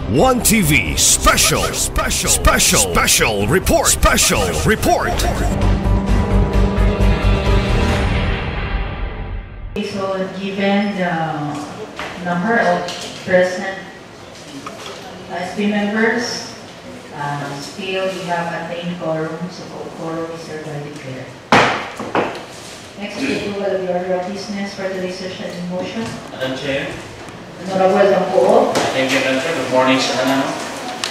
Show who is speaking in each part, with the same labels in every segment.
Speaker 1: One TV special report.
Speaker 2: So given the number of present SB members, still we have attained quorum, so quorum is hereby declared. Next is the approval of the order of business for today's session in motion.
Speaker 3: Madam Chair.
Speaker 2: Honorable Dampuo.
Speaker 3: Thank you, Madam Chair. Good morning sa tanan.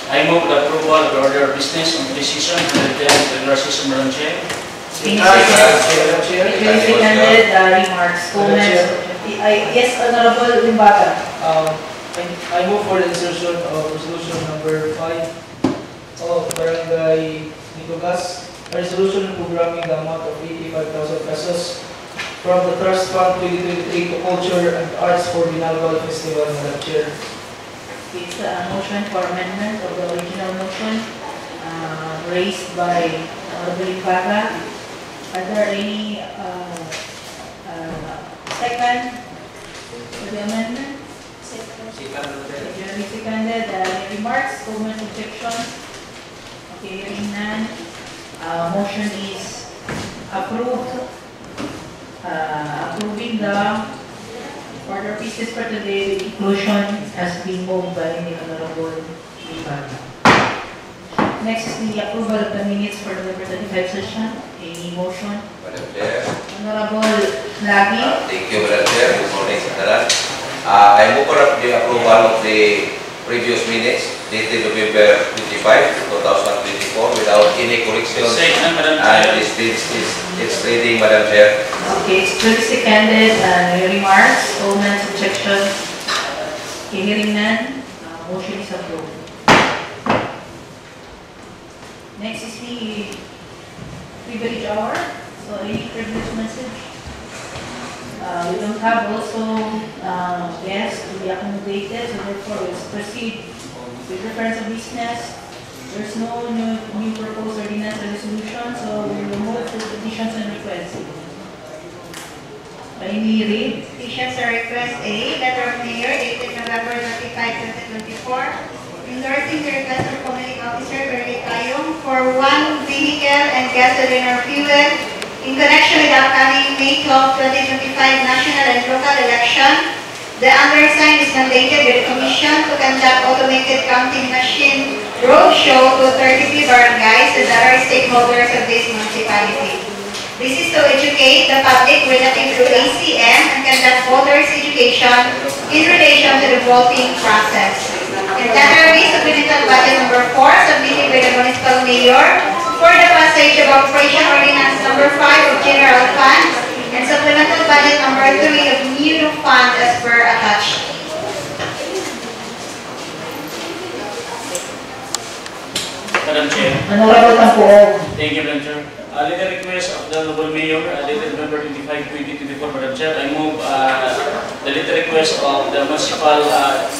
Speaker 3: I move the approval of the order of business on this session for the regular session, Madam Chair.
Speaker 2: Seconded remarks, comments. Yes, Honorable Limbaga.
Speaker 4: I move for the insertion of resolution number 5 of Barangay Nicogas, a resolution programming the amount of 85,000 pesos from the Trust Fund 2023 to Culture and Arts for Binalbal Festival, Madam Chair.
Speaker 2: It's a motion for amendment of the original motion raised by Honorable Limbaga. Are there any second for the amendment? Seconded. Any remarks, comments, objections? Okay, hearing none. Motion is approved. Approving the order of business for today with inclusion has been moved by the Honorable Limbaga. Next is the approval of the minutes for November 25 session. Any motion?
Speaker 5: Madam Chair.
Speaker 2: Honorable Lagi.
Speaker 5: Thank you, Madam Chair. Good morning sa tanan. I move for the approval of the previous minutes dated November 25, 2024 without any corrections. And it's reading, Madam Chair.
Speaker 2: Okay, it's duly seconded. Remarks, comments, objections? Okay, hearing none. Motion is approved. Next is the privilege hour. So any privilege message? We don't have also guests to be accommodated, so therefore we'll proceed with reference of business. There's no new proposed ordinance or resolution, so we will move to petitions and requests. Kindly read.
Speaker 6: Petitions and request A, letter of mayor dated November 25, 2024, endorsing the request of Community Officer Bernie Tayong for 1 vehicle and gasoline or fuel in connection with the upcoming May 12, 2025 national and local election. The undersigned is mandated with the Commission to conduct automated counting machine roadshow to 33 barangays and other stakeholders of this municipality. This is to educate the public relative to ACM and conduct voters' education in relation to the voting process. And January Supplemental Budget number 4 submitted by the Municipal Mayor for the passage of Operation Ordinance number 5 of General Fund and Supplemental Budget number 3 of New Fund as per attached.
Speaker 3: Madam Chair.
Speaker 2: Honorable Dampuo.
Speaker 3: Thank you, Madam Chair. Letter request of the Honorable Mayor dated November 25, 2024, Madam Chair. I move the letter request of the Municipal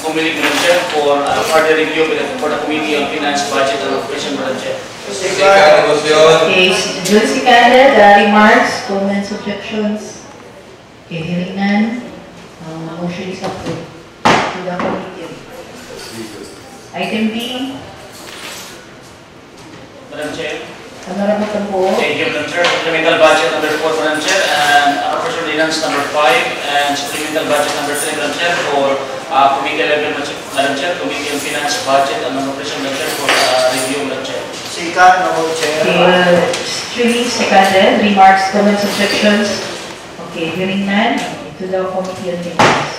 Speaker 3: Committee, Madam Chair, for further review for the Committee on Finance, Budget and Operation, Madam Chair.
Speaker 2: Okay, duly seconded. Remarks, comments, objections? Okay, hearing none. Motion is approved to the committee. Item B.
Speaker 3: Madam Chair.
Speaker 2: Honorable Dampuo.
Speaker 3: Thank you, Madam Chair. Supplemental Budget number 4, Madam Chair, and Appropriation Ordinance number 5 and Supplemental Budget number 3, Madam Chair, for Committee level, Madam Chair, Committee on Finance, Budget and Operation, Madam Chair, for review, Madam Chair.
Speaker 4: Honorable Chair.
Speaker 2: Okay, duly seconded. Remarks, comments, objections? Okay, hearing none. To the Committee on Finance.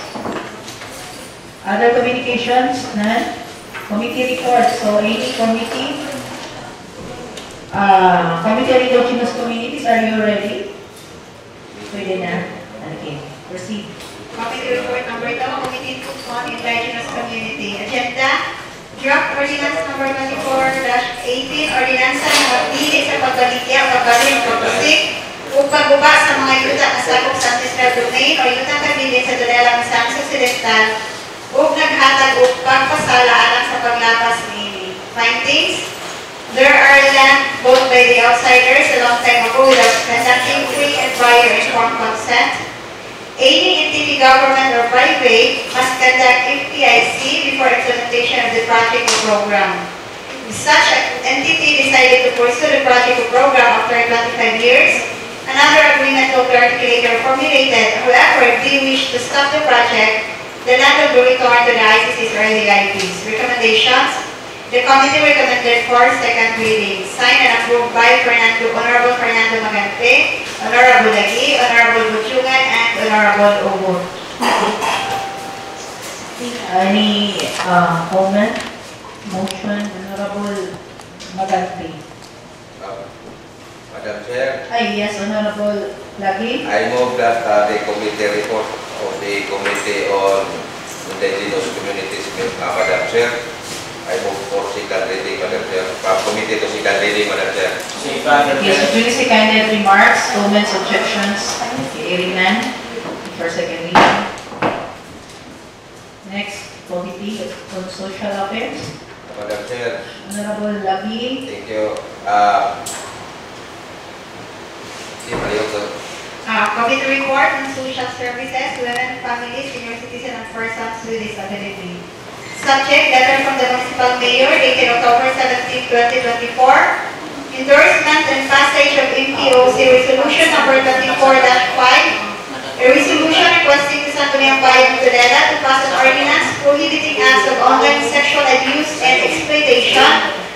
Speaker 2: Other communications? None. Committee reports. So any committee? Committee on Indigenous Communities, are you ready? Pwede na? Okay, proceed.
Speaker 6: Committee report number 2, Committee on Indigenous Community. Agenda, Draft Ordinance number 24-18, Ordinansa na magpili sa pagbaligya o pagbalin pagpusik o pagbuba sa mga yuta na sakop sa ancestral domain o yutang kabilin sa Dulelang Sans Occidental o naghatag o pagpasala alang sa paglapas ni findings. There are land bought by the outsiders a long time ago without conducting free and prior informed consent. Any entity, government or private, must conduct FPIC before implementation implementation of the project or program. If such entity decided to pursue the project or program after 25 years, another agreement will be articulated or formulated. However, if they wish to stop the project, the land will be returned to the ICC's or the IPs. Recommendations. The committee recommended for second reading. Signed and approved by Honorable Fernando Magante, Honorable Lagi, Honorable Butchungan, and Honorable Obo.
Speaker 2: Any comment? Motion, Honorable Magante.
Speaker 5: Madam Chair,
Speaker 2: Ay, yes, Honorable Lagi.
Speaker 5: I move that the committee report of the Committee on Indigenous Communities, Madam Chair, I move for second reading, Madam Chair. Committee to second reading, Madam Chair.
Speaker 2: Yes, duly seconded remarks, comments, objections, hearing none for second reading. Next, Committee on Social Affairs.
Speaker 5: Madam Chair,
Speaker 2: Honorable Lagi.
Speaker 5: thank you.
Speaker 6: Committee report on social services, women, families, senior citizens, and persons with disability. Subject, letter from the Municipal Mayor dated October 17, 2024. Endorsement and passage of MPOC Resolution number 24-5. A resolution requesting the Sangguniang Bayan of Tudela to pass an ordinance prohibiting acts of online sexual abuse and exploitation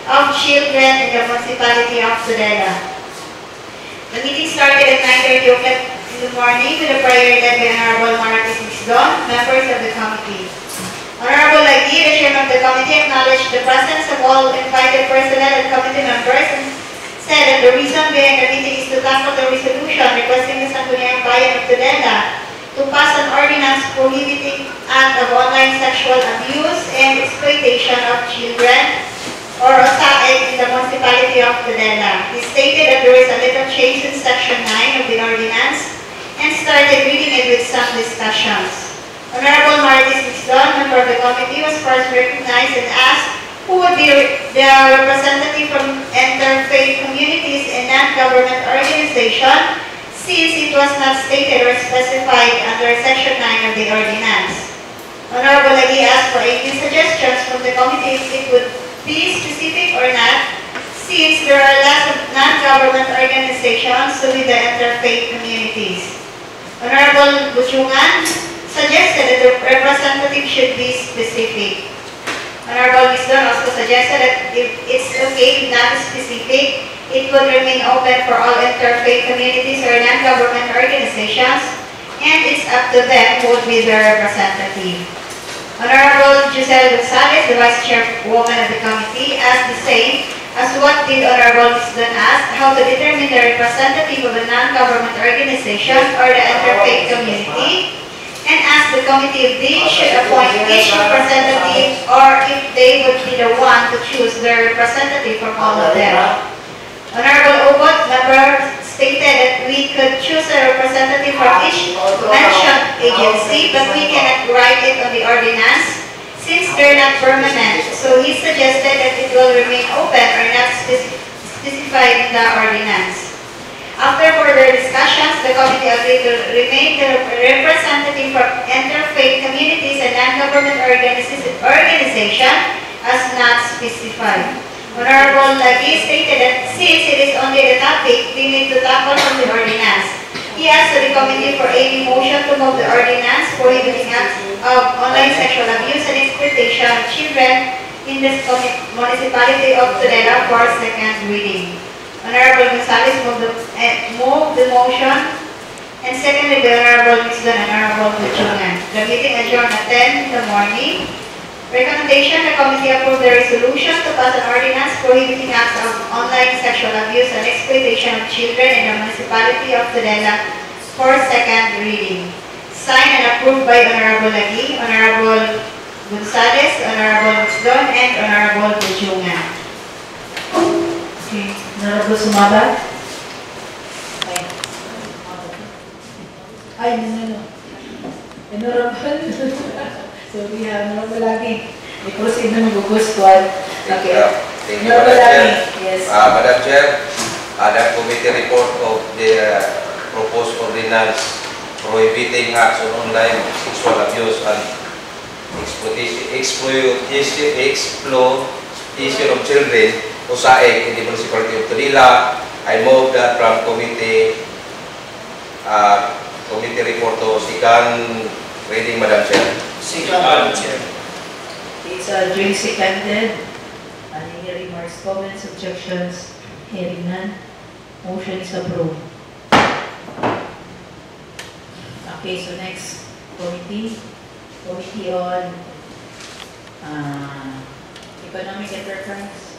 Speaker 6: of children in the municipality of Tudela. The meeting started at 9:30 o'clock in the morning with a prayer led by Honorable Martis Mixdon, members of the committee. Honorable Lagi, the chairman of the committee, acknowledged the presence of all invited personnel and committee members and said that the reason behind the meeting is to tackle the resolution requesting the Sangguniang Bayan of Tudela to pass an ordinance prohibiting act of online sexual abuse and exploitation of children or OSAEC in the municipality of Tudela. He stated that there is a little change in section 9 of the ordinance and started reading it with some discussions. Honorable Martis Mixdon, member of the committee, was first recognized and asked who would be the representative from interfaith communities and non-government organization since it was not stated or specified under section 9 of the ordinance. Honorable Lagi asked for 18 suggestions from the committee if it would be specific or not, since there are lots of non-government organizations with the interfaith communities. Honorable Butchungan suggested that the representative should be specific. Honorable Mixdon also suggested that if it's okay if not specific, it would remain open for all interfaith communities or non-government organizations, and it's up to them who would be their representative. Honorable Giselle Gonzalez, the Vice Chairwoman of the committee, asked the same as what did Honorable Mixdon ask, how to determine the representative of a non-government organization or the interfaith community, and asked the committee if they should appoint each representative or if they would be the one to choose their representative from all of them. Honorable Obot, member, stated that we could choose a representative from each mentioned agency, but we cannot write it on the ordinance since they're not permanent. So he suggested that it will remain open or not specified in the ordinance. After further discussions, the committee agreed to remain the representative from interfaith communities and non-government organization as not specified. Honorable Lagi stated that since it is only the topic, we need to tackle from the ordinance. He asked the committee for a motion to move the ordinance prohibiting acts of online sexual abuse and exploitation of children in this municipality of Tudela for second reading. Honorable Gonzalez moved the motion and seconded by Honorable Mixdon and Honorable Butchungan. The meeting adjourned at 10 in the morning. Recommendation, the committee approved the resolution to pass an ordinance prohibiting acts of online sexual abuse and exploitation of children in the municipality of Tudela for second reading. Signed and approved by Honorable Lagi, Honorable Gonzalez, Honorable Mixdon, and Honorable Butchungan.
Speaker 2: Okay. Honorable Sumaba. Ay, no. Honorable. So we have Honorable Lagi. We proceed na mag-gustuan. Okay.
Speaker 5: Thank you,
Speaker 2: Honorable
Speaker 5: Madam
Speaker 2: Lagi.
Speaker 5: Chair.
Speaker 2: Yes.
Speaker 5: Madam Chair, the committee report of the proposed ordinance prohibiting acts of online sexual abuse and exploitation of children, USAID, in the municipality of Manila. I move that from committee report to second reading, Madam Chair.
Speaker 4: Second, Madam Chair.
Speaker 2: It's duly seconded. Any remarks, comments, objections? Hearing none. Motion is approved. Okay, so next committee on economic enterprise.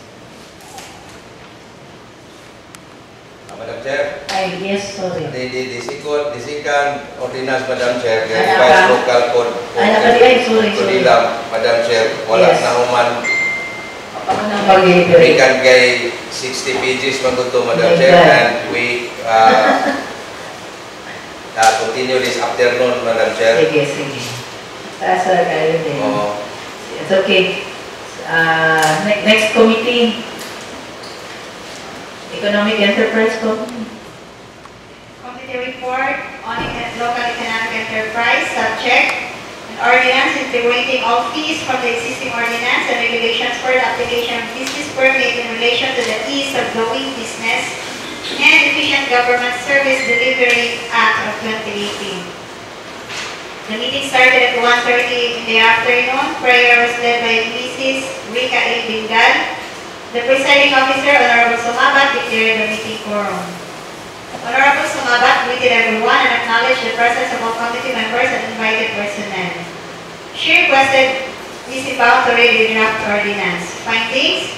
Speaker 5: Madam Chair,
Speaker 2: Yes, sorry.
Speaker 5: the second ordinance, Madam Chair, the
Speaker 2: Ano
Speaker 5: revised
Speaker 2: ka?
Speaker 5: local code
Speaker 2: Sorry.
Speaker 5: Manila, Madam Chair, wala
Speaker 2: Yes.
Speaker 5: na human.
Speaker 2: Ako na mag-i-
Speaker 5: Berikan kay 60 pages maguto, Madam
Speaker 2: My
Speaker 5: Chair,
Speaker 2: God.
Speaker 5: and we continue this afternoon, Madam Chair.
Speaker 2: Sige. Tasa kayo din.
Speaker 5: Oh,
Speaker 2: It's okay. Next committee. Economic Enterprise Committee.
Speaker 6: Committee report on local economic enterprise, subject, an ordinance integrating all fees from the existing ordinance and regulations for the application of business permit in relation to the ease of doing business and efficient government service delivery act of 2018. The meeting started at 1:30 in the afternoon. Prayer was led by Mrs. Rika A. Bingal. The presiding officer, Honorable Sumabat, declared the meeting quorum. Honorable Sumabat greeted everyone and acknowledged the presence of all committee members and invited personnel. She requested Ms. Ipao to read the draft ordinance. Findings: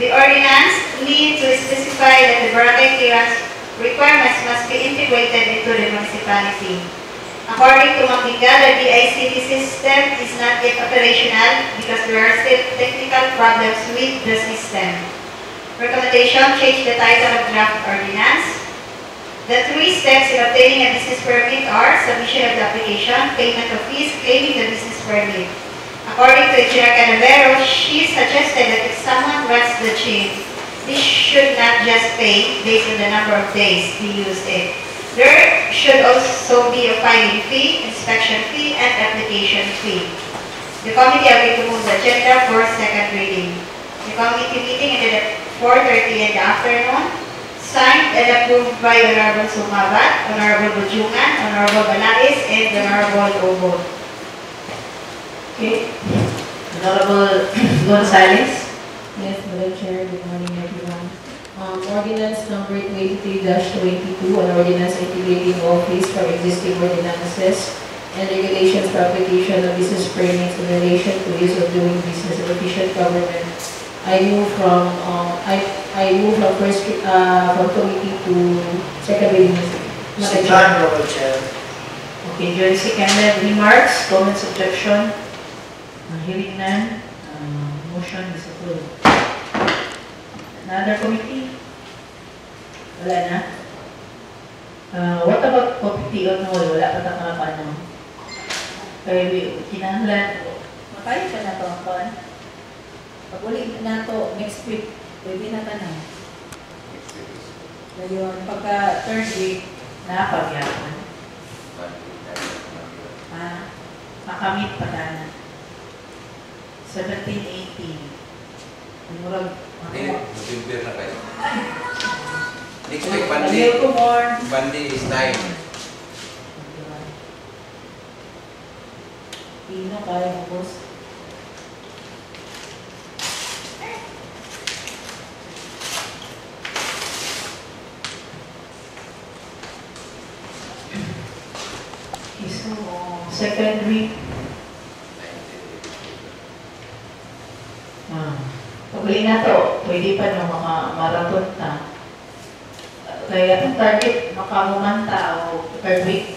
Speaker 6: the ordinance needs to specify that the barangay clearance requirements must be integrated into the municipality. According to Mangbigal, the DICT system is not yet operational because there are still technical problems with the system. Recommendation: change the title of draft ordinance. The 3 steps in obtaining a business permit are submission of the application, payment of fees, claiming the business permit. According to Engineer Canavero, she suggested that if someone runs the chain, this should not just pay based on the number of days they use it. There should also be a filing fee, inspection fee, and application fee. The committee agreed to move the agenda for second reading. The committee meeting ended at 4:30 in the afternoon. Signed and approved by Honorable Sumabat, Honorable Bujungan, Honorable Balais, and Honorable Obo.
Speaker 2: Okay. Honorable Gonzales.
Speaker 7: Yes, Madam Chair, good morning everyone. Ordinance number 23-22, an ordinance integrating all fees for existing ordinances and regulations for application of business permits in relation to ease of doing business and efficient government. I move from committee to second reading. Madam Chair.
Speaker 4: Second, Madam Chair.
Speaker 2: Okay, duly seconded. Remarks, comments, objection? Hearing none. Motion is approved. Another committee? Wala na? What about committee on all? Wala pa ta mga paano? Kaya kinahanglan, makaya ka na ito ang pan? Pag uli na ito, next week, pwede na ka na. Ngayon, pagka third week, napagyapon. Makamit pa na. 17-18. Murag,
Speaker 5: November na kayo. Next week,
Speaker 2: a
Speaker 5: Monday.
Speaker 2: little more.
Speaker 5: Monday is 9.
Speaker 2: Pino, kaya mo, boss. Okay, so, second week. Paguli na to, pwede pa no maraton ta. Kaya ang target, makamumanta o third week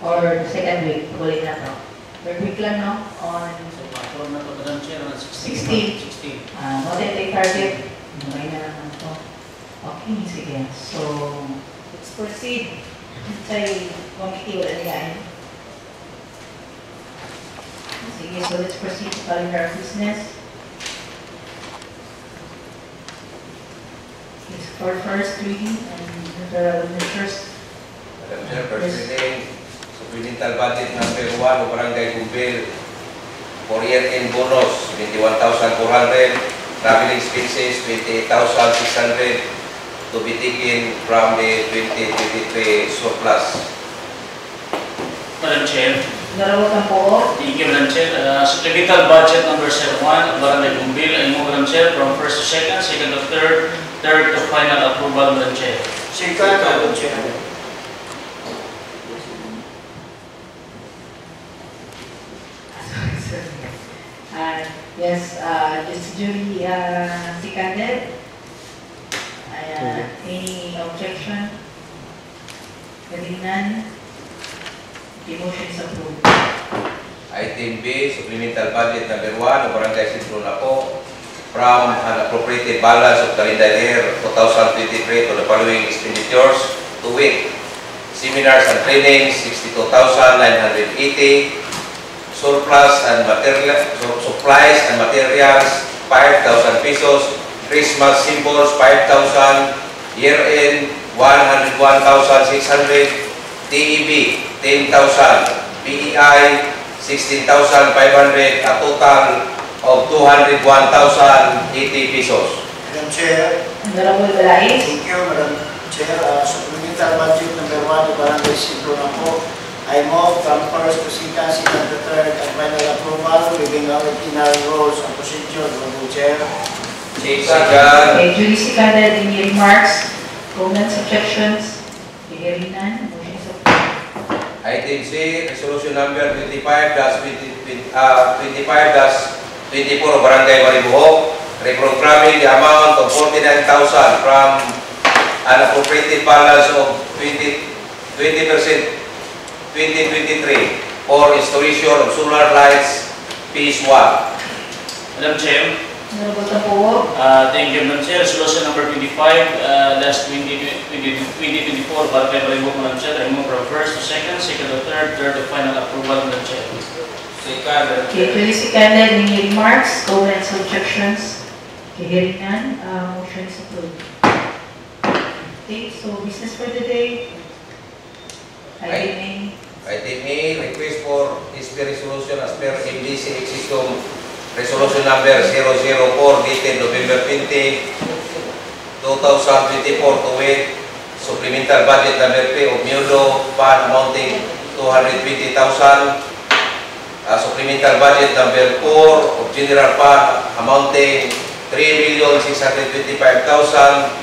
Speaker 2: or second week, paguli na to. Third week lang, no? On
Speaker 3: So, patron na ito, Madam Chair, on
Speaker 2: 16.
Speaker 3: 16.
Speaker 2: Not target. May na naman to. Okay, sige. So, let's proceed. Sa committee, wala nila. Sige, so let's proceed to calendar of business. It's for first reading and the measures.
Speaker 5: Madam Chair, first reading, supplemental budget number 1 of Barangay Gubel, For year-end bonus, 71,400. Traveling expenses, 28,600 to be taken from the 2023 surplus.
Speaker 3: Madam Chair.
Speaker 2: Honorable Campo.
Speaker 3: Thank you, Madam Chair. Supplemental budget number 01, Barangay Bumbil. I move, Madam Chair, from first to second, second to third, third to final approval, Madam Chair.
Speaker 8: Second, Madam Chair.
Speaker 2: Yes, this jury seconded. Any objection? Hearing none. The motion is approved.
Speaker 5: Item B, supplemental budget number 1 of Barangay Sentro Napo from an appropriated balance of calendar year 2023 to the following expenditures to wit: seminars and trainings 62,980, surplus and material, supplies and materials 5,000 pesos, Christmas symbols 5,000, year-end 101,600, TEB 10,000, PEI 16,500, a total of 201,080 pesos.
Speaker 8: Madam Chair.
Speaker 2: Honorable Balais.
Speaker 8: Thank you, Madam Chair. Supplemental budget number 1 of Barangay Sentro Napo. I move from first to second, second to third, and final approval within the ordinary rules and procedure, Madam Chair.
Speaker 5: Second.
Speaker 2: Okay, duly seconded. Any remarks, comments, objections? Hearing none. Motion is approved.
Speaker 5: Item C, resolution number 25-24 of Barangay Maribuhok, reprogramming the amount of 49,000 from an appropriated balance of 2023 for installation of solar lights, phase 1.
Speaker 3: Madam Chair.
Speaker 2: Honorable Campo.
Speaker 3: Thank you, Madam Chair. Resolution number 25-2024, Barangay Balibok, Madam Chair. I move from first to second, second to third, third to final approval, Madam Chair.
Speaker 5: Second.
Speaker 2: Okay, duly seconded. Any remarks, comments, objections? Okay, hearing none. Motion is approved. Okay, so business for the day. Item A.
Speaker 5: Item A, request for SP resolution as per MDC Existum Resolution number 004 dated November 20, 2024 to wit, supplemental budget number 3 of Mudo Fund amounting 220,000, supplemental budget number 4 of General Fund amounting 3,625,000,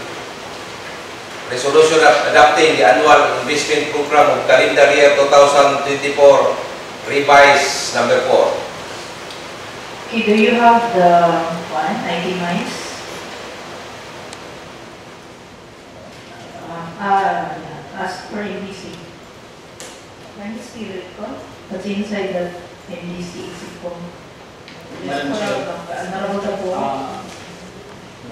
Speaker 5: resolution adopting the annual investment program of calendar year 2024, revised number 4.
Speaker 2: Okay, do you have the one itemized? As per MDC. When is the report? What's inside the MDC?
Speaker 3: Madam Chair.
Speaker 2: Honorable Campo.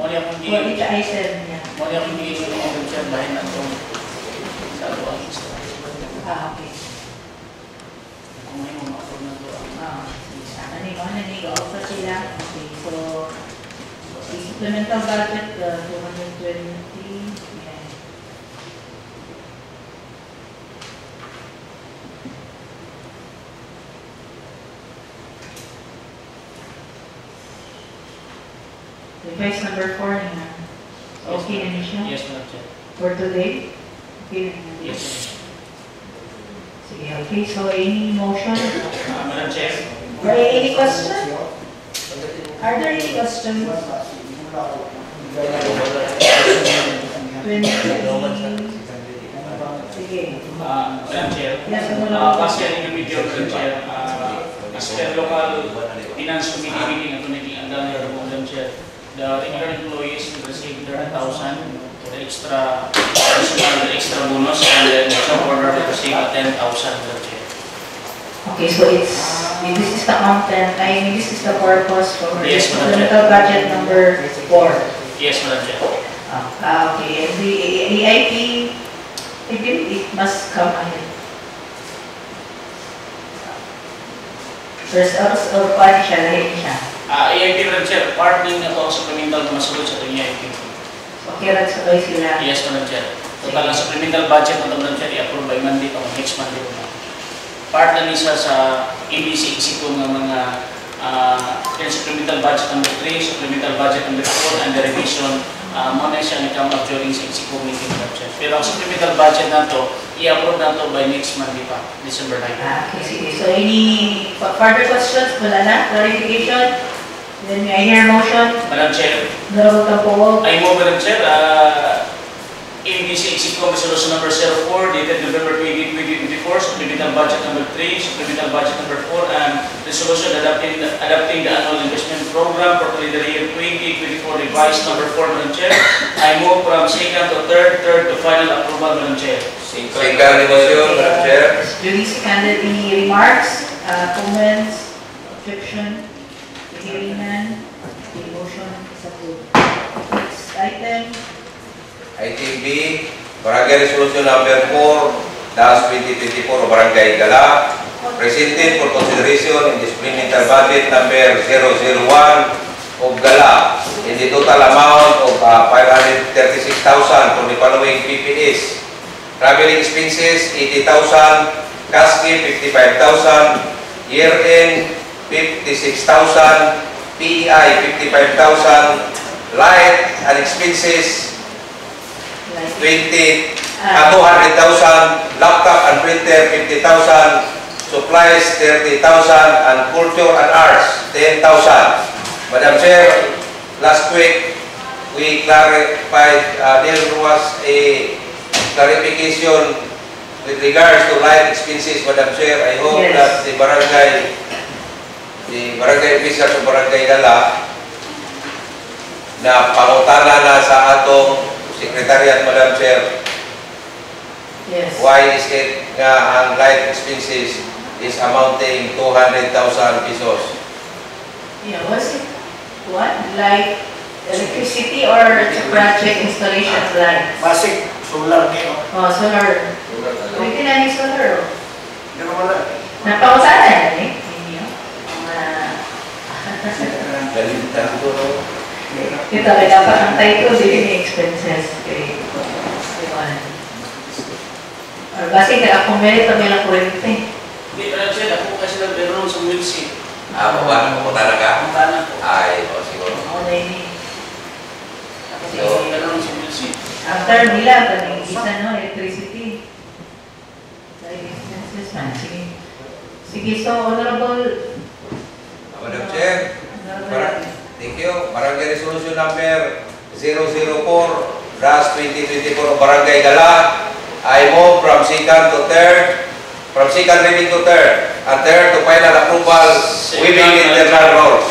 Speaker 3: Mali akong
Speaker 2: For each item niya.
Speaker 3: Mali akong giisip ng Madam Chair bahin na itong sa luwang extra.
Speaker 2: Okay.
Speaker 3: Kung may mga approve na ito.
Speaker 2: Nag-offer sila. Okay, so the supplemental budget, 220. Yeah. Device number 4 niya. Okay na niya siya?
Speaker 3: Yes, Madam Chair.
Speaker 2: For today? Okay na niya.
Speaker 3: Yes, Madam Chair.
Speaker 2: Sige, okay. So any motion?
Speaker 3: Madam Chair.
Speaker 2: Or any question? Are there any questions? 20. Sige.
Speaker 3: Madam Chair.
Speaker 2: Yes,
Speaker 3: Kasi yung video, Madam Chair, as per local finance committee meeting at naging andal niya po, Madam Chair, the regular employees will receive 30,000, the extra personal, the extra bonus, and then the subordinate will receive 10,000, Madam Chair.
Speaker 2: Okay, so this is the content, this is the purpose for the
Speaker 3: Yes, Madam
Speaker 2: supplemental budget number 4.
Speaker 3: Yes, Madam Chair.
Speaker 2: Okay, and the EIP, I believe it must come ahead. First, or paano siya, lahat siya.
Speaker 3: EIP, Madam Chair, part din na ito ang supplemental na masulod sa itong EIP.
Speaker 2: Okay, lang sabay sila.
Speaker 3: Yes, Madam Chair. Total ang supplemental budget na ito, Madam Chair, i-approve by Monday o next Monday po. Part na nisa sa ABC Executive ng mga in supplemental budget number 3, supplemental budget number 4, and the revision muna siya come up during sa executive meeting. Pero ang supplemental budget na to, i-approve na to by next Monday pa, December 9.
Speaker 2: Okay, sige. So, any further questions? Wala na? Clarification? Then may I hear a motion?
Speaker 3: Madam Chair,
Speaker 2: Honorable Tampo.
Speaker 3: I move, Madam Chair, NBC Executive Resolution number 04 dated November 20, 2024, supplemental budget number 3, supplemental budget number 4, and resolution adopting the annual investment program for calendar year 2024 revised number 4, Madam Chair. I move from second to third to final approval, Madam Chair.
Speaker 5: Second motion, Madam Chair.
Speaker 2: Duly seconded. Any remarks, comments, objection? Hearing none, the motion is approved. Next item.
Speaker 5: Item B, Barangay Resolution number 4-2024 of Barangay Gala, presented for consideration in the supplemental budget number 001 of Gala in the total amount of 536,000 for the following PPS. Traveling expenses 80,000, cash gift 55,000, year-end 56,000, PEI 55,000, light and expenses 200,000, laptop and printer 50,000, supplies 30,000, and culture and arts 10,000. Madam Chair, last week we clarified, there was a clarification with regards to light expenses, Madam Chair. I hope that the barangay officials of Barangay Gala na pangutana na sa atong Secretariat, Madam Chair.
Speaker 2: Yes.
Speaker 5: Why is it nga ang light expenses is amounting 200,000 pesos?
Speaker 2: Yeah, was it what? Like electricity or it's a project installation light?
Speaker 8: Basic, solar niyo.
Speaker 2: Oh, solar. Pwede na ni solar.
Speaker 8: Pero wala.
Speaker 2: Napausaran na eh. Ninyo.
Speaker 5: Galintan ko.
Speaker 2: Ito, may dapat ang tayo ko, din expenses. Okay. Kasi akong meron kami lang kurente.
Speaker 3: Hindi, Madam Chair, ako kasi nagkaroon sa Wilson.
Speaker 5: Pumunta na ka?
Speaker 3: Pumunta na po.
Speaker 5: Ay, siguro.
Speaker 2: Ako na yun.
Speaker 3: Ako nagkaroon sa Wilson.
Speaker 2: After nila, pag isa, no, electricity. Sa expenses man. Sige. Sige, so, Honorable.
Speaker 5: Madam Chair. Thank you. Barangay Resolution number 004-2024 of Barangay Gala. I move from second to third, from second reading to third, and third to final approval, waiving internal rules.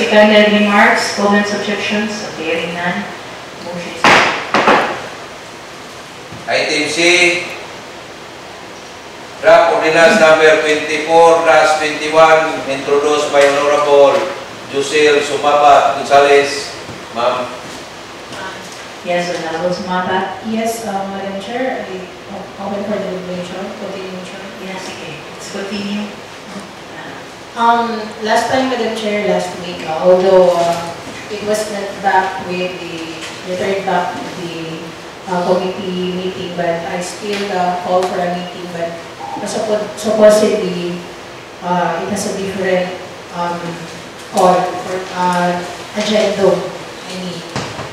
Speaker 2: Seconded remarks, comments, objections, appearing none. Motion is
Speaker 5: Item C, draft ordinance number 24-21, introduced by Honorable Josel Sumapa Gonzales. Ma'am.
Speaker 2: Yes, Honorable Sumapa.
Speaker 7: Yes, Madam Chair, I open for deliberation. Continue, Chair.
Speaker 2: Yes, sige. Let's continue.
Speaker 7: Last time, Madam Chair, last week, although it was not back with the returned back to the committee meeting, but I still called for a meeting, but supposedly it has a different call for agenda. I mean,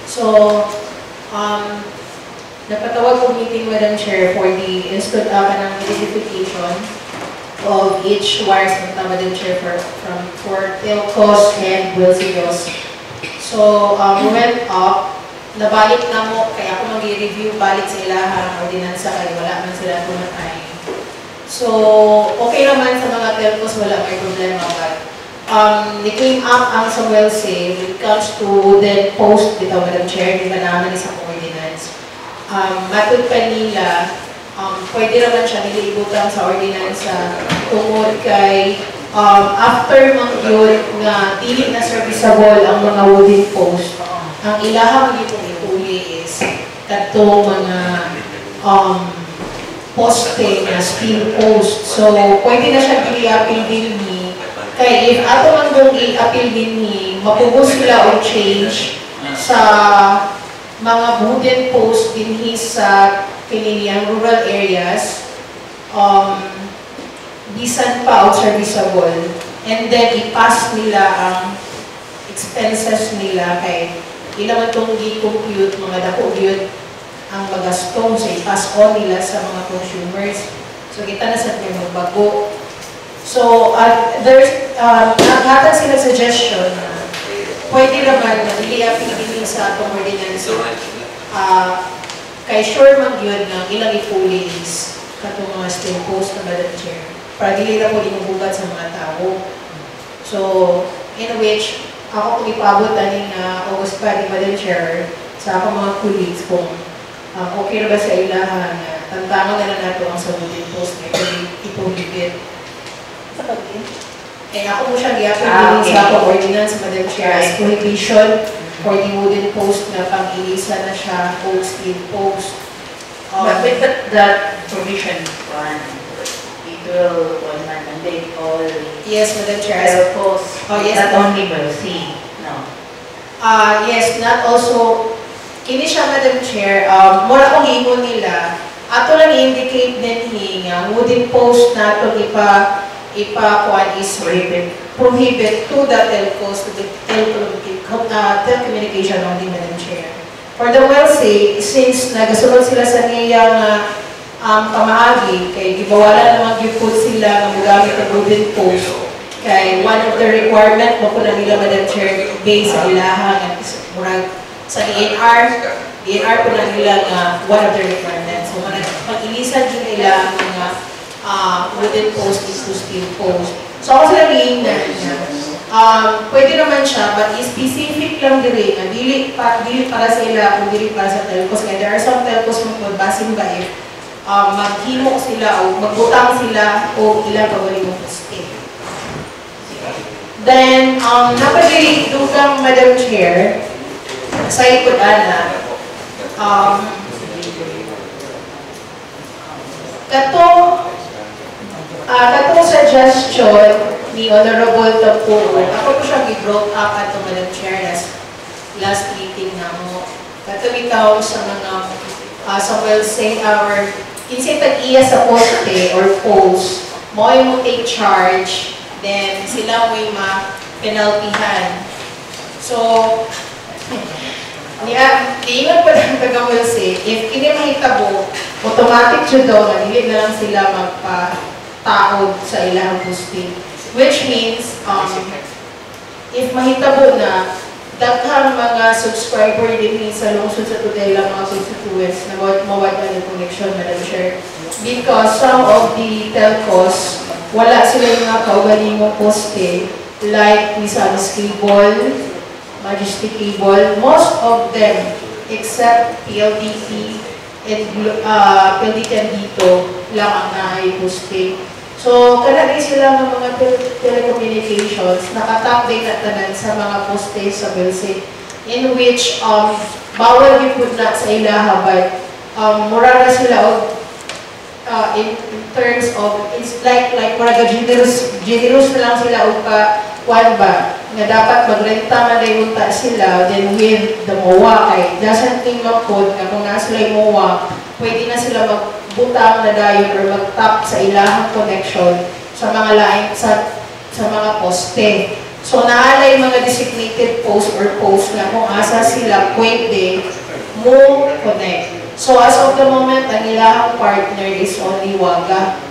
Speaker 7: so napatawag ko meeting, Madam Chair, for the identification of each wires ng Madam Chair for telcos and Wilsigos. So, we went up, nabalik na mo, kaya ako mag-review, balik sa ilahang ordinansa, kaya wala man sila pumatay. So, okay naman sa mga telcos, wala may problema, but they came up ang sa Welse when it comes to the post dito, Madam Chair, di ba naman isang ordinance. Matod pa nila, pwede naman siya nilibutan sa ordinansa tungkol kay after mangyod nga dili na serviceable ang mga wooden post, ang ilahang itong ituli is katong mga poste na steel post. So, pwede na siya i-appeal din ni kaya if ato man kung i-appeal din ni mapugos sila o change sa mga wooden post din sa kiniliyang rural areas, bisan pa out serviceable. and then i-pass nila ang expenses nila kay ilang itong i-compute, mga dako yun ang magastong sa i-pass on nila sa mga consumers. So kita na sa tayo magbago. So there's naghatag sila suggestion na pwede naman na dili apil sa atong ordinance. Kay sure man yun na ilang ipuli is katong mga still post na Madam Chair para dili na po inubugat sa mga tao. So in which ako kung ipabot ani na August pa ni Madam Chair sa akong mga colleagues kung okay na ba sa ilahan na tantangan na nato ang sabutin post na ipulibit. Sa pagin? Eh ako mo siyang i-apil sa akong ordinance, Madam Chair, as prohibition for the wooden post na pang-ilisa na siya, steel post.
Speaker 2: But with that provision, it will mandate all
Speaker 7: yes, Madam Chair.
Speaker 2: posts,
Speaker 7: Oh, yes,
Speaker 2: not only will see, no.
Speaker 7: Yes, not also, kini siya, Madam Chair, mura kong ingon nila, ato lang i-indicate din nga, wooden post na ito ipa-kuan is prohibit to the telcos, to the telecommunication only, Madam Chair. For the WELSE, since nagasunod sila sa niyang pamaagi, kay gibawalan naman gipod sila ng magamit ng wooden post, kay one of the requirement mo po na nila, Madam Chair, based sa ilahan, sa DNR po na nila nga one of the requirements. So, pag-ilisan din nila ang mga wooden post is to steel post. So, ako sila rin na pwede naman siya, but specific lang din na dili para sa ila kung dili para sa telcos. Kaya there are some telcos mo basin ba if maghimo sila o magbutang sila o ilang kawali mo poste. Then, napadili dugang Madam Chair, sa ikot ana, katong suggestion ni Honorable Tapuo, ako po siyang i-brought up at Madam Chair last meeting na mo. Katawitaw sa mga sa WELSE, our instead tag-iya sa poste or post, mo yung take charge, then sila mo yung ma-penaltyhan. So, iingat pa ng taga-WELSE, if kini mahitabo, automatic siya daw na hindi na lang sila magpa-taod sa ilang posting. Which means, if mahitabo na, daghang mga subscriber din sa lungsod sa tutela mga constituents na mawala ng connection, Madam Chair. Because some of the telcos, wala sila yung mga kaugalingong poste, like Misamis Cable, Majestic Cable, most of them, except PLDT and PLDT and dito, lang ang naay-poste. So, kanagay sila ng mga telecommunications, nakatap-day na tanan sa mga poste sa WELSE, in which, bawal yung put na sa ilaha, but mura na sila in terms of, it's like mura generous na lang sila o kuan ba, nga dapat magrenta man na yung sila, then with the MOA, kay doesn't think makod, nga kung nasa sila yung MOA, pwede na sila magbutang na dayon or mag-tap sa ilahang connection sa mga lain, sa mga poste. So, naalay mga designated post or post na kung asa sila pwede mo connect. So, as of the moment, ang ilahang partner is only Waga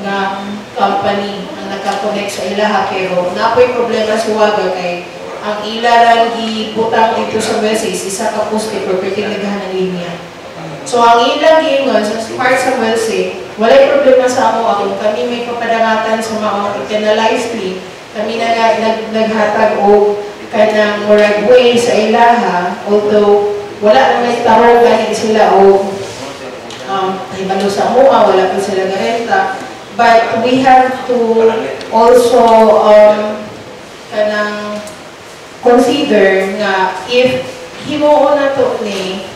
Speaker 7: nga company ang nakakonect sa ilaha, pero napoy problema sa Waga kay ang ilarang gibutang dito sa WELSE is isa ka poste per naghahan ng linya. So ang ilang gingon sa part sa WELSE, walay problema sa ako kami may papadangatan sa mga penalized fee, kami naghatag o kanang murag way sa ilaha, although wala naman taro gani sila o hibalo sa mua, wala po sila garenta. But we have to also kanang consider nga if himuon na to ni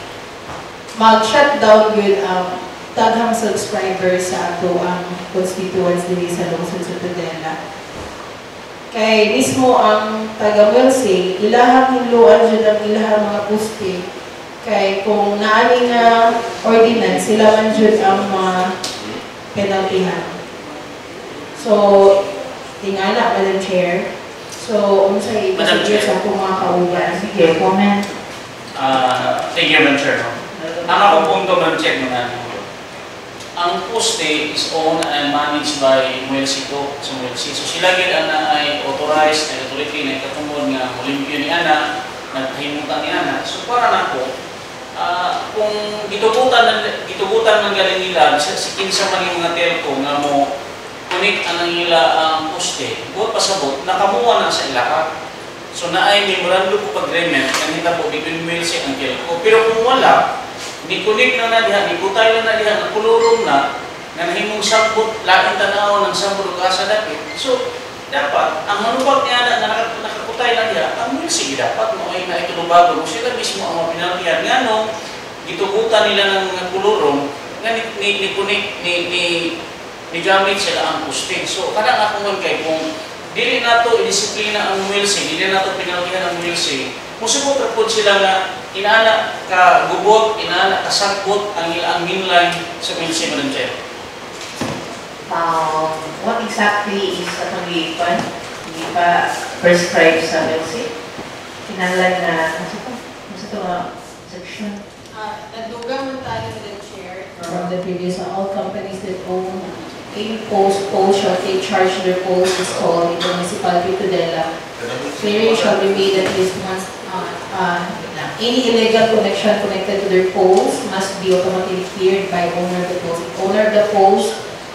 Speaker 7: mag-shutdown yun ang daghang subscribers sa ato ang constituents dili sa lungsod sa Tudela. Kay mismo ang taga-WELSE, ilahang hiluan dyan ang ilahang mga poste. Kay kung naani nga ordinance, sila man dyan ang mga penaltyhan. So, tingala, Madam Chair. So, sa
Speaker 3: Madam
Speaker 7: i-procedure
Speaker 3: Chair.
Speaker 7: sa akong mga kauban.
Speaker 2: Sige, comment.
Speaker 3: Thank you, Madam Chair. Ang akong punto, Madam Chair, ang poste is owned and managed by Muelsito sa Muelsi. So sila gid ana ay authorized and authority na katungod nga Olimpio ni ana, naghimutan ni ana. So para nako, kung gitugutan ng galing nila si kinsa man yung mga telco nga mo connect ang ila ang poste, buot pasabot nakamuha na sa ilaka. So naay memorandum of agreement kanina po between Muelsi and telco. Pero kung wala, di-connect na diha, di-butay na diha, nagpulurong na, na nahimong sabot, laking tanaw ng sabot sa dapit. So, dapat, ang manubag niya na nakaputay na diha, ang Muelsi dapat mo ay naitulubago mo sila mismo ang mapinaltihan. Nga nung, gitugutan nila ng pulurong, nga ni gamit sila ang posting. So, kadang ako man kay, kung dili nato i-disiplina ang Muelsi, dili nato pinaltihan ang Muelsi, musubot ra pud sila nga inaana ka gubot, inaana ka sagbot ang ilang mainline sa Muelsi, Madam Chair.
Speaker 2: What exactly is a pag-iipan? Hindi pa prescribed sa Muelsi? Kinalan na, nasa ito section?
Speaker 7: Nagdugang man tayo, Madam Chair, from the previous, all companies that own any poles shall take charge of their poles installed in the municipality of Tudela. Clearing shall be made at least once. Any illegal connection connected to their poles must be automatically cleared by owner of the poles. If owner of the poles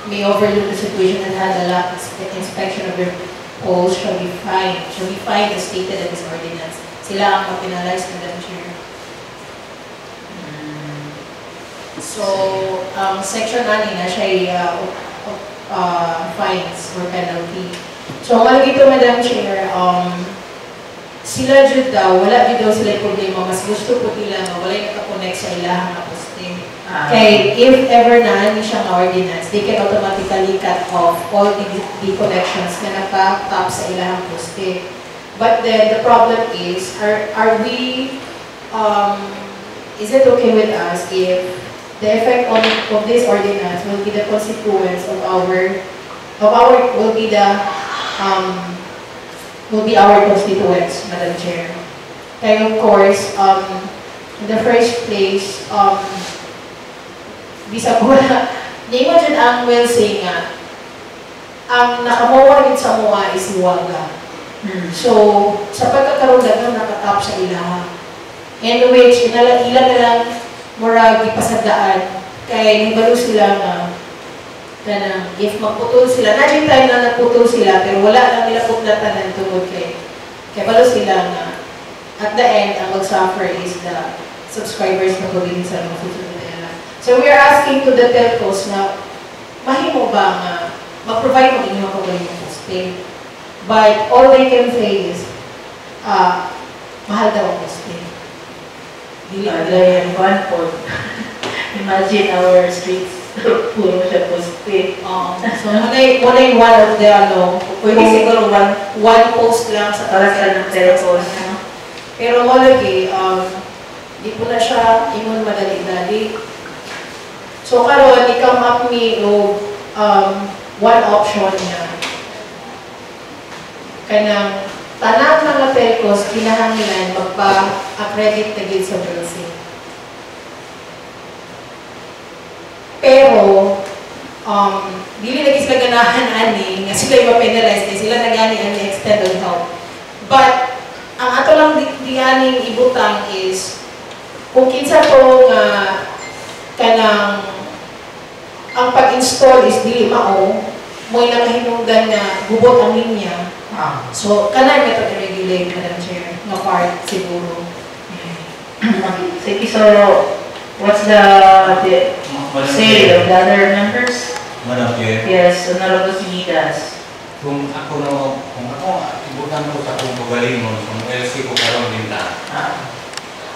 Speaker 7: may overlook the situation and had a lack of inspection of their poles shall be fined as stated in this ordinance. Sila ang ma-penalize, Madam Chair. So, section 9 na siya fines or penalty. So, ang ito, Madam Chair, sila jud daw, wala jud daw sila problema, mas gusto po nila nga wala naka-connect sa ilahang na poste. Kay if ever na ni siyang ordinance, they can automatically cut off all the connections na naka-tap sa ilahang poste. But then the problem is, are we is it okay with us if the effect of this ordinance will be the consequence of our will be our constituents, Madam Chair. Kaya of course, in the first place, bisa ko na, na-imagine ang Muelsi nga, ang nakamuha rin sa mua is Iwaga. So, sa pagkakaroon lang nakatap sa ilaha. In which, ilan na lang murag ipasadaan, kaya nabalo sila nga, kanang if magputol sila, na-time na nagputol sila, pero wala lang nila putlatan ng tungod kay balo sila nga, at the end, ang mag-suffer is the subscribers na pagiging sa mga susunod nila. So we are asking to the telcos na, mahimo ba nga, mag-provide ng inyong pagiging posting. But all they can say is, mahal daw ang posting.
Speaker 2: Yan, one point. Imagine our streets, puro siya poste.
Speaker 7: So, muna yung one of the, pwede siguro one post lang sa
Speaker 2: Talaga ng telepos.
Speaker 7: Pero malagi, di po na siya ingon madali-dali. So, karon i-come up me one option niya. Kanang tanang mga telcos, kinahanglan magpa-accredit na gid sa Muelsi. Pero, dili lagi sila ganahan ani, nga sila yung ma-penalize, kaya sila nagani ani extended help. But, ang ato lang dianing ibutang is, kung kinsa po nga kanang ang pag-install is dili mao, mo'y nakahinungdan na gubot ang linya. So, kanang ito i-regulate, Madam Chair, na part siguro.
Speaker 2: Sige, so, what's the say of the other members?
Speaker 9: Madam Chair,
Speaker 2: Yes, Honorable Sinidas.
Speaker 9: kung ako ibutan ko sa kong pagaling mo, sa MLC ko karoon din na.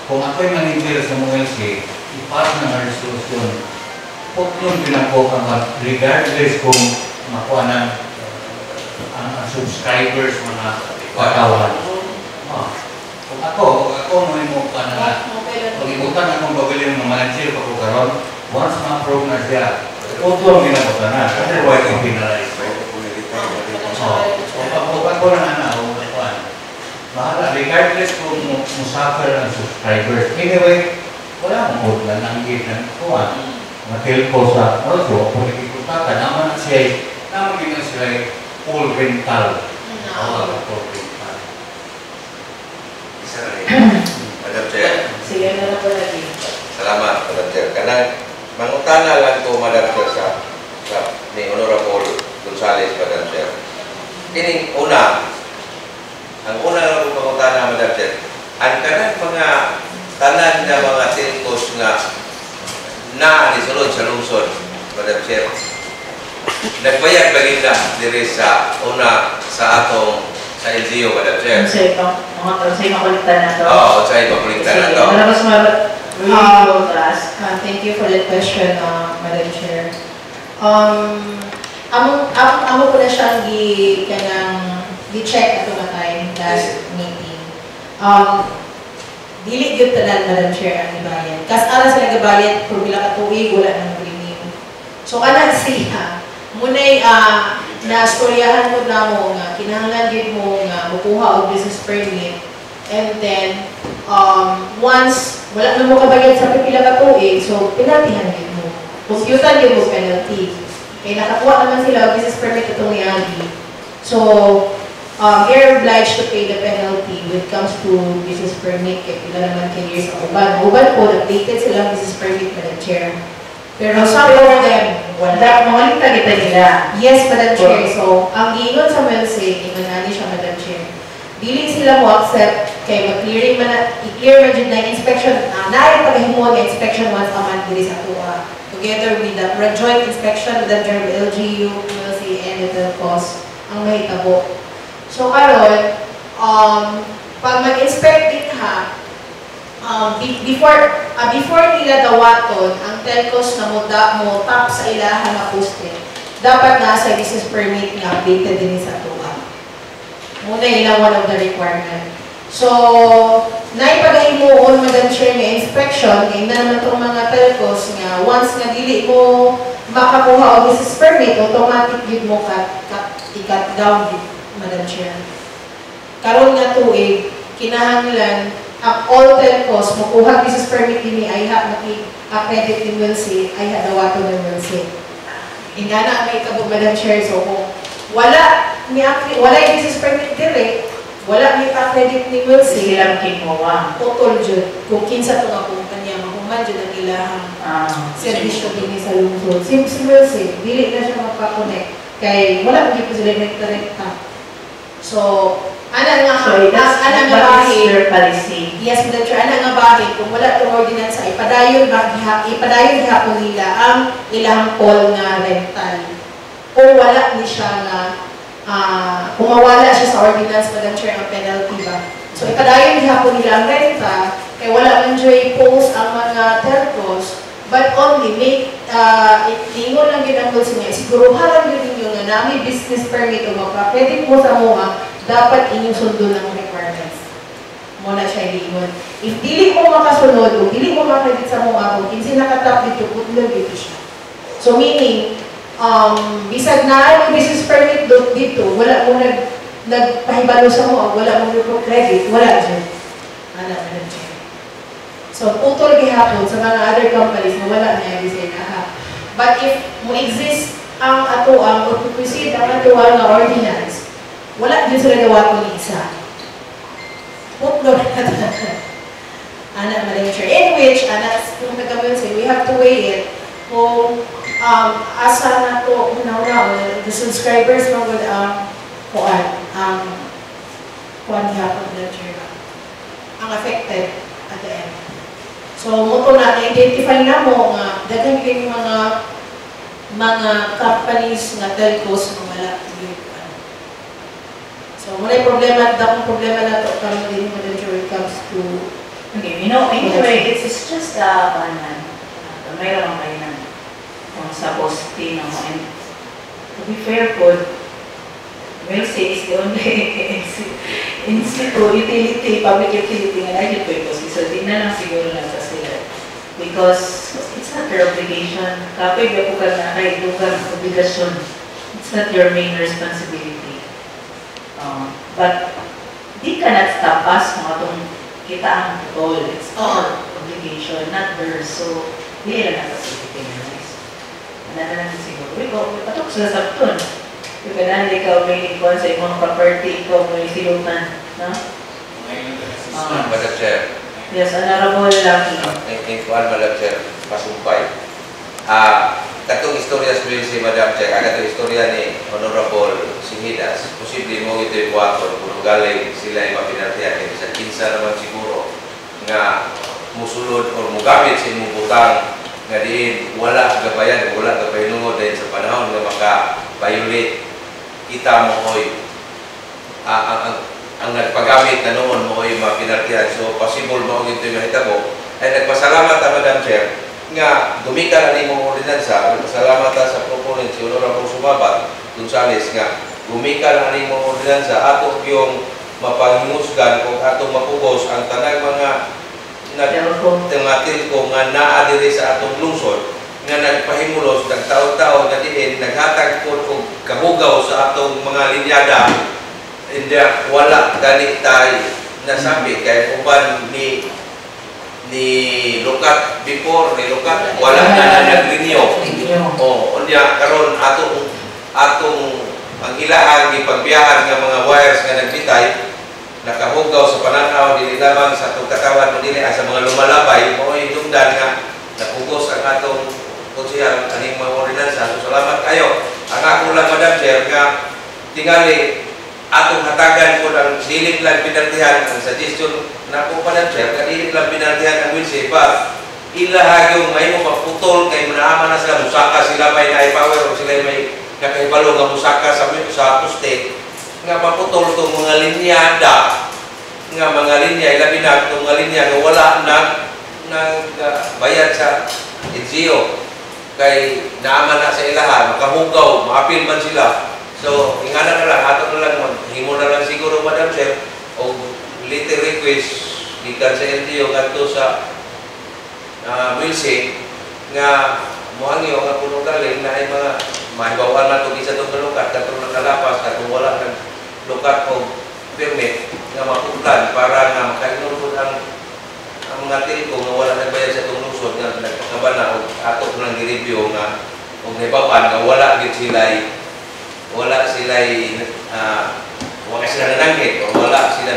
Speaker 9: Kung ako'y manager sa MLC, ipas na resolution, huwag nung pinako ka regardless kung makuha ng subscribers, mga katawan. Kung ako mo pa na kung ibutan akong pagaling ng manager pa ko karoon, once ma-approve na siya, huwag nung pinako ka na, otherwise yung penalize. ako lang bahala, regardless kung musafir ang subscribers. Anyway, wala mong hotla ng gitan kuha. Matilko sa also, kung nakikutaka, naman siya, naman din sila full rental. Full rental.
Speaker 5: Isa na rin. Madam Chair.
Speaker 7: Sige na po lagi.
Speaker 5: Salamat, Madam Chair. Kanang mangutana lang ko, Madam Chair, sa ni Honorable Gonzales, Madam Chair. Kining ang una lang kong mangutana, Madam Chair, ang kanang mga tanan na mga telcos na nisulod sa lungsod, Madam Chair, nagbayad ba nila diri sa sa atong sa LGU, Madam Chair?
Speaker 2: Sa makulitan na to.
Speaker 5: Oo, sa ipakulitan na to.
Speaker 2: Wala mas
Speaker 7: Thank you for that question, Madam Chair. Amo ko na siyang gi-check ato na time last meeting. Dili gyud tanan, Madam Chair, ang ibayan. Kas ara sila gabayad kung bila ka tuig wala nang premium. So ana siya munay na-storyahan mo na mo nga kinahanglan gyud mo nga mukuha og business permit, and then once wala na mo kabayad sa pipila ka tuig, so penaltyhan gyud mo. Pusyutan gyud mo penalty. Kaya nakakuha naman sila og business permit itong niagi. So they're obliged to pay the penalty when it comes to business permit. Kaya pila naman 10 years ang uban. Uban po, updated sila business permit, Madam Chair. Pero some of them,
Speaker 2: wala. Mga kita nila.
Speaker 7: Yes, Madam Chair. So, ang giingon sa Melsig, ingon siya, Madam Chair. Dili sila mo accept kay mag-clearing man i-clear man jud na inspection. Naay paghimuon nga inspection once a month diri sa tuwa. Together with the joint inspection with the LGU, Melsig, and the cost ang mahitabo. So karon, pag mag-inspect din ha, before nila dawaton ang telcos na mo tap sa ilaha na poste, dapat nasa business permit nga updated din sa tuwa. Muna ilang one of the requirement. So, naipagahimuon, Madam Chair, nga inspection, ngayon na naman itong mga telcos nga once nga dili mo makakuha o business permit, automatic yun mo i-cut down din, Madam Chair. Karon nga tuig, kinahanglan ang all telcos makuha business permit din ni IHA maki-accredit ni Wilsey, IHA dawato ng Wilsey. Ingana may kabog, Madam Chair, so kung wala yung business permit direct, wala may accredit ni Wilsey,
Speaker 2: sila kinuha.
Speaker 7: Putol jud kung kinsa to nga kumpanya mahuman jud ang ilahang servisyo din sa lungsod. Si Wilsey, dili na siya magpa-connect kay wala gyud po sila direkta. So, ana nga bahay,
Speaker 2: policy.
Speaker 7: yes, Madam Chair, ana nga bahay, kung wala itong ordinance, ipadayon gihapon nila ang ilang call nga rental. Kung wala ni siya nga, kung mawala siya sa ordinance, Madam Chair, ang penalty ba? So, ipadayon gihapon nila ang renta, kaya wala man dyan post ang mga telcos, but only make, ingon lang yun ang goals niya, siguruhan yun ninyo nga namin business permit o magpa-pwede po sa mga dapat inyong sundo ng requirements. Muna siya ilingon. If dili mo makasunod o dili mo makredit sa mga kung kinsi nakatap dito, putlog dito siya. So meaning, bisag na yung business permit dito, wala mo nagpahibalo sa mo, wala mo nagpo-credit, wala dyan. Ano, Madam Chair. So, putol gihapon sa mga other companies na wala na yung design. But if mo exist ang atuang o proceed ang atuang na ordinance, wala din sila gawa ko ni isa. Putlo na Ana, Madam Chair. In which, kung nagkamil say, we have to weigh it kung asa na to, the subscribers mo would, kuan gihapon, Madam Chair, ang affected at the end. So, muto na-identify na mo nga, dagang yung mga companies nga telcos na wala. So, muna yung problema na ito, karoon din mo din when it comes to...
Speaker 2: Okay, anyway, it's just mayroon lang kayo ng kung sa poste na mo. And to be fair po, Wilsey is the only utility, public utility nga na yun po. So, di na lang siguro lang sa sila. Because it's not their obligation. Kapag po ka na kayo, lugar, obligasyon. It's not your main responsibility. But di ka nagtapas mga itong kita ang putol. It's our obligation, not theirs. So, di lang nasa-civilize. Ano na lang siguro. Ikaw, patok sila sa putol. Yung ganaan, ikaw may ikuan sa ibang property, ikaw may silutan. No?
Speaker 5: Madam Chair.
Speaker 2: Yes, Honorable Lucky.
Speaker 5: Inkuan, Madam Chair, pasumpay. Katong istorya sa si Madam Chair, katong istorya ni Honorable Sihidas, posible mo ito yung buhaton kung galing sila yung mapinartihan. Sa kinsa naman siguro nga musulod o mugamit sa imong butang nga diin wala gabayan o wala gabayunod dahil sa panahon nga maka-violate kita mo oy ang nagpagamit na noon mo oy mapinartihan. So possible mo ito yung mahitabo. Ay nagpasalamat ta Madam Chair nga gumikan ani mong ordinansa. Nagpasalamat ta sa proponent si Honorable Sumabat Gonzales nga gumikan ani mong ordinansa ato yung mapanghimusgan kung atong mapugos ang tanang mga nagtematil ko nga naa diri sa atong lungsod nga nagpahimulos nagtaon-taon nga diin naghatag po og kabugaw sa atong mga linyada. Hindi wala gani tay nasabi kay uban ni Lukat before ni Lukat wala na nag-renew. Unya karon atong ang ilahang gipagbiyahan nga mga wires nga nagbitay nakahugaw sa pananaw dili lamang sa atong katawan mo dili sa mga lumalabay mo idungdan nga napugos ang atong konsehal aning mga ordinansa. So salamat kayo. Ang ako lang Madam Chair nga tingali atong hatagan ko ng dilit lang pinartihan ang suggestion na po Madam Chair nga dilit lang pinartihan ang Wilson ba ilahag may mo maputol kay manaaman na sila musaka sila may naipower o sila may nakahibalo nga musaka sa poste nga maputol itong mga linyada nga mga linya ilabi na itong mga linya nga wala bayad sa NGO kay naaman na sa ilahan makahugaw, maapil man sila. So, ingana na lang, ato na lang, himo na lang siguro, Madam Chair, o little request, gikan sa LTO, ganito sa Wilson, nga muhangyo, nga puno galing, na ay mga mahibawan na itong isa itong kalukat, katong nakalapas, katong wala ng lukat o permit, nga mapuplan, para nga makainom po ang mga tilko, nga wala nagbayad sa itong lungsod, nga nagpakabana, o ato ko lang i-review, nga, o nahibawan, nga wala sila wala sila nananggit o wala sila